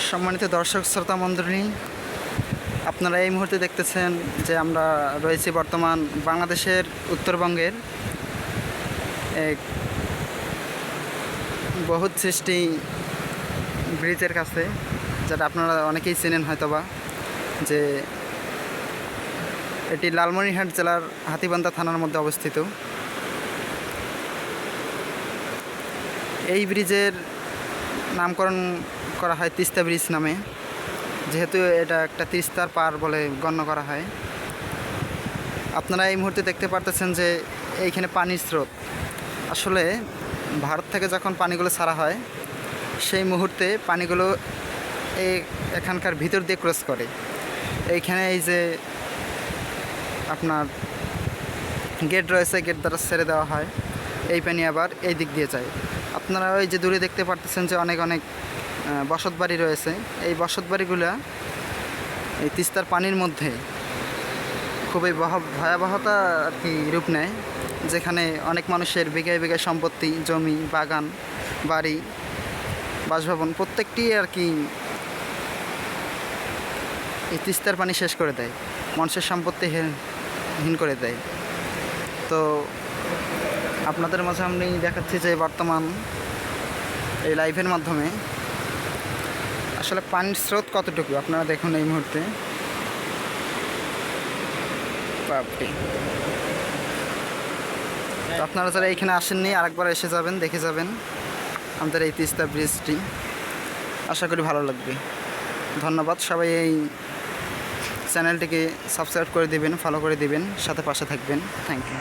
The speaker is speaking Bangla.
সম্মানিত দর্শক শ্রোতা মণ্ডলী, আপনারা এই মুহূর্তে দেখতেছেন যে আমরা রয়েছি বর্তমান বাংলাদেশের উত্তরবঙ্গের এক বহুত সৃষ্টি ব্রিজের কাছে, যেটা আপনারা অনেকেই চেনেন হয়তোবা, যে এটি লালমনিরহাট জেলার হাতীবান্ধা থানার মধ্যে অবস্থিত। এই ব্রিজের নামকরণ করা হয় তিস্তা ব্রিজ নামে, যেহেতু এটা একটা তিস্তার পার বলে গণ্য করা হয়। আপনারা এই মুহূর্তে দেখতে পারতেছেন যে এইখানে পানির স্রোত, আসলে ভারত থেকে যখন পানিগুলো ছাড়া হয় সেই মুহূর্তে পানিগুলো এখানকার ভিতর দিয়ে ক্রস করে। এইখানে এই যে আপনার গেট রয়েছে, গেট দ্বারা ছেড়ে দেওয়া হয়, এই পানি আবার এই দিক দিয়ে যায়। আপনারা ওই যে দূরে দেখতে পারতেছেন যে অনেক অনেক বসতবাড়ি রয়েছে। এই বসতবাড়িগুলো এই তিস্তার পানির মধ্যে খুবই ভয়াবহতা আর কি রূপ নেয়, যেখানে অনেক মানুষের বিঘায় বিঘায় সম্পত্তি, জমি, বাগান, বাড়ি, বাসভবন প্রত্যেকটি আর কি এই তিস্তার পানি শেষ করে দেয়, মানুষের সম্পত্তি হীন করে দেয়। তো আপনাদের মাঝে আমি দেখাচ্ছি যে বর্তমান এই লাইভের মাধ্যমে আসলে পানির স্রোত কতটুকু আপনারা দেখুন এই মুহূর্তে। তো আপনারা যারা এইখানে আসেননি আরেকবার এসে যাবেন, দেখে যাবেন আমাদের এই তিস্তা ব্রিজটি। আশা করি ভালো লাগবে। ধন্যবাদ। সবাই এই চ্যানেলটিকে সাবস্ক্রাইব করে দিবেন, ফলো করে দিবেন, সাথে পাশে থাকবেন। Thank you.